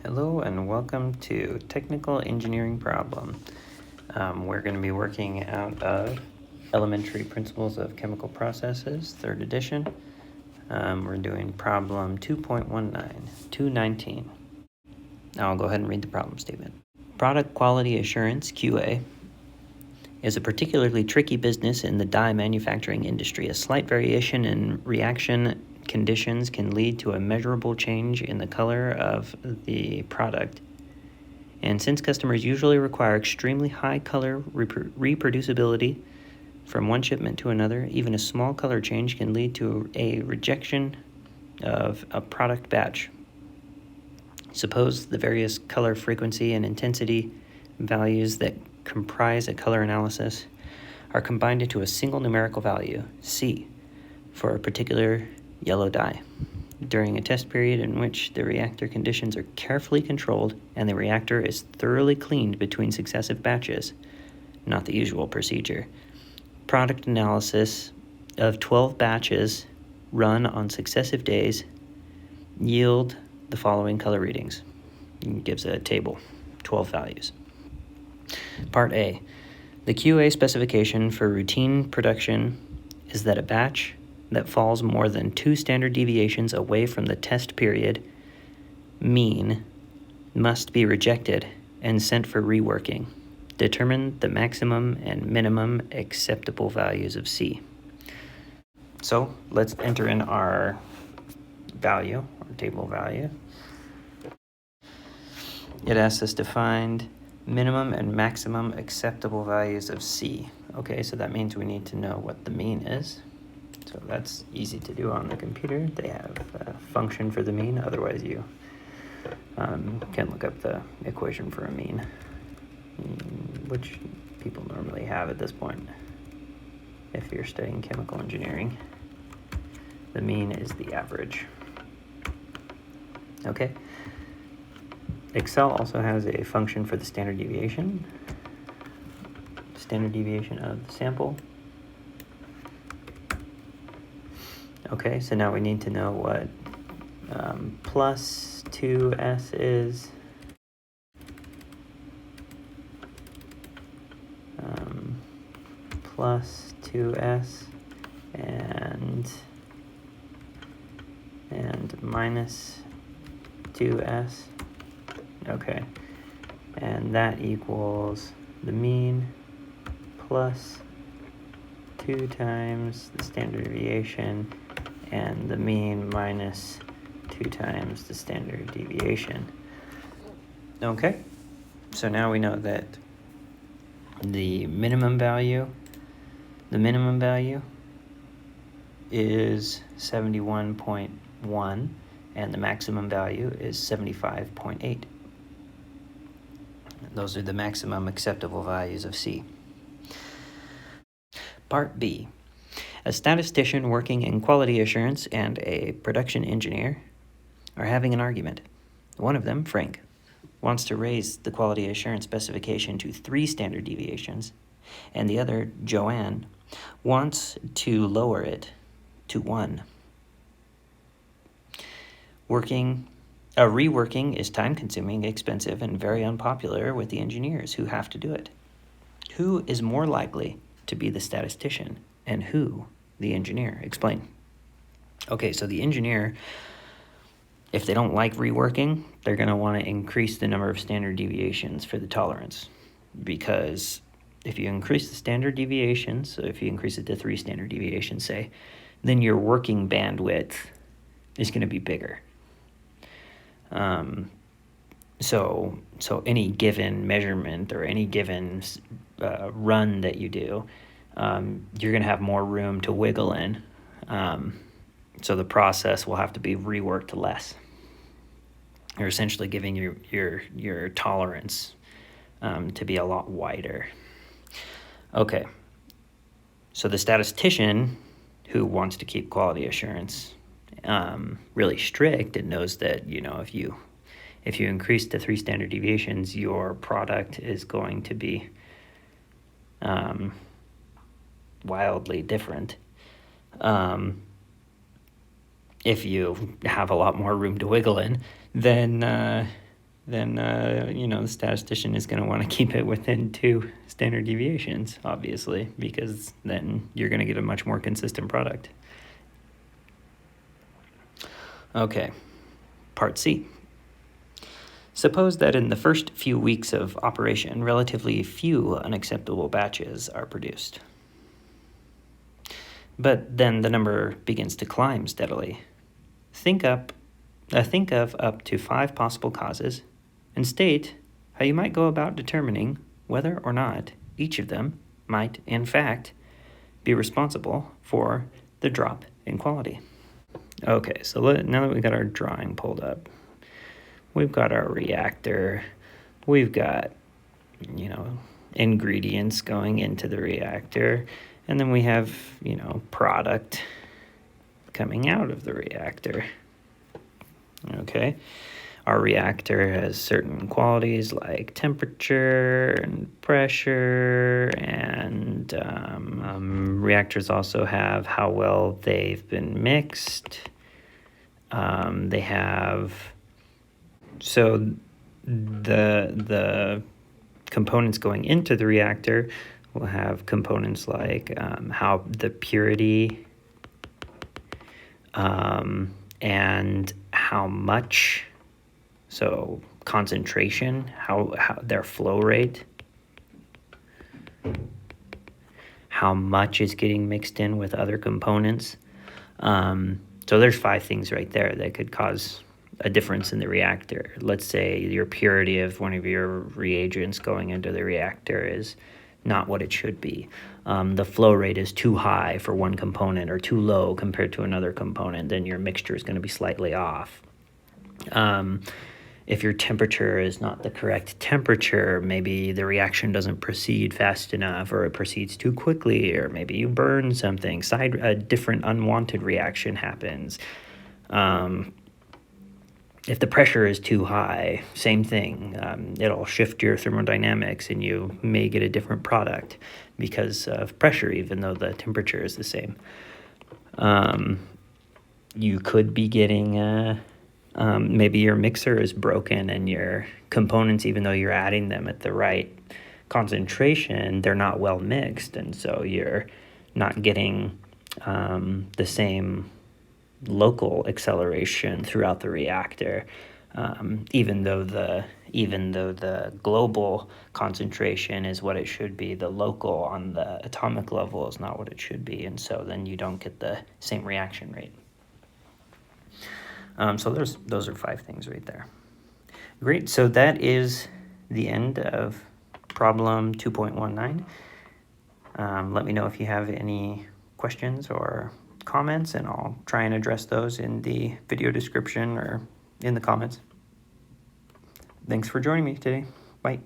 Hello and welcome to Technical Engineering Problem. We're going to be working out of Elementary Principles of Chemical Processes, 3rd edition. We're doing problem 2.19. Now I'll go ahead and read the problem statement. Product quality assurance, QA, is a particularly tricky business in the dye manufacturing industry. A slight variation in reaction conditions can lead to a measurable change in the color of the product. And since customers usually require extremely high color reproducibility from one shipment to another, even a small color change can lead to a rejection of a product batch. Suppose the various color frequency and intensity values that comprise a color analysis are combined into a single numerical value, C, for a particular yellow dye. During a test period in which the reactor conditions are carefully controlled and the reactor is thoroughly cleaned between successive batches, not the usual procedure. Product analysis of 12 batches run on successive days yield the following color readings. It gives a table, 12 values. Part A. The QA specification for routine production is that a batch that falls more than 2 standard deviations away from the test period mean must be rejected and sent for reworking. Determine the maximum and minimum acceptable values of C. So let's enter in our value, our table value. It asks us to find minimum and maximum acceptable values of C. Okay, so that means we need to know what the mean is. So that's easy to do on the computer. They have a function for the mean. Otherwise, you can look up the equation for a mean, which people normally have at this point if you're studying chemical engineering. The mean is the average. Okay. Excel also has a function for the standard deviation of the sample. Okay, so now we need to know what plus 2s is. Plus 2s and minus 2s. Okay, and that equals the mean plus 2 times the standard deviation and the mean minus 2 times the standard deviation. Okay, so now we know that the minimum value is 71.1 and the maximum value is 75.8. Those are the maximum acceptable values of C. Part B. A statistician working in quality assurance and a production engineer are having an argument. One of them, Frank, wants to raise the quality assurance specification to 3 standard deviations, and the other, Joanne, wants to lower it to 1. Reworking is time-consuming, expensive, and very unpopular with the engineers who have to do it. Who is more likely to be the statistician, and who the engineer? Explain. Okay, so the engineer, if they don't like reworking, they're going to want to increase the number of standard deviations for the tolerance. Because if you increase the standard deviations, so if you increase it to 3 standard deviations, say, then your working bandwidth is going to be bigger. So any given measurement or any given run that you do, you're going to have more room to wiggle in. So the process will have to be reworked less. You're essentially giving your tolerance to be a lot wider. Okay. So the statistician who wants to keep quality assurance really strict and knows that, if you increase to 3 standard deviations, your product is going to be wildly different. If you have a lot more room to wiggle in, then then the statistician is going to want to keep it within 2 standard deviations, obviously, because then you're going to get a much more consistent product. Okay, part C. Suppose that in the first few weeks of operation, relatively few unacceptable batches are produced. But then the number begins to climb steadily. Think of up to 5 possible causes and state how you might go about determining whether or not each of them might, in fact, be responsible for the drop in quality. Okay, so now that we've got our drawing pulled up, we've got our reactor, we've got, ingredients going into the reactor, and then we have, product coming out of the reactor. Okay, our reactor has certain qualities like temperature and pressure, and reactors also have how well they've been mixed. They have, so the components going into the reactor will have components like how the purity and how much, so concentration, how their flow rate, how much is getting mixed in with other components. So there's 5 things right there that could cause a difference in the reactor. Let's say your purity of one of your reagents going into the reactor is not what it should be. The flow rate is too high for one component or too low compared to another component, then your mixture is going to be slightly off. If your temperature is not the correct temperature, maybe the reaction doesn't proceed fast enough, or it proceeds too quickly, or maybe you burn something, a different unwanted reaction happens. If the pressure is too high, same thing. It'll shift your thermodynamics and you may get a different product because of pressure, even though the temperature is the same. You could be getting, maybe your mixer is broken and your components, even though you're adding them at the right concentration, they're not well mixed. And so you're not getting the same local acceleration throughout the reactor, even though the global concentration is what it should be, the local on the atomic level is not what it should be, and so then you don't get the same reaction rate. So those are 5 things right there. Great, so that is the end of problem 2.19. Let me know if you have any questions or comments, and I'll try and address those in the video description or in the comments. Thanks for joining me today. Bye.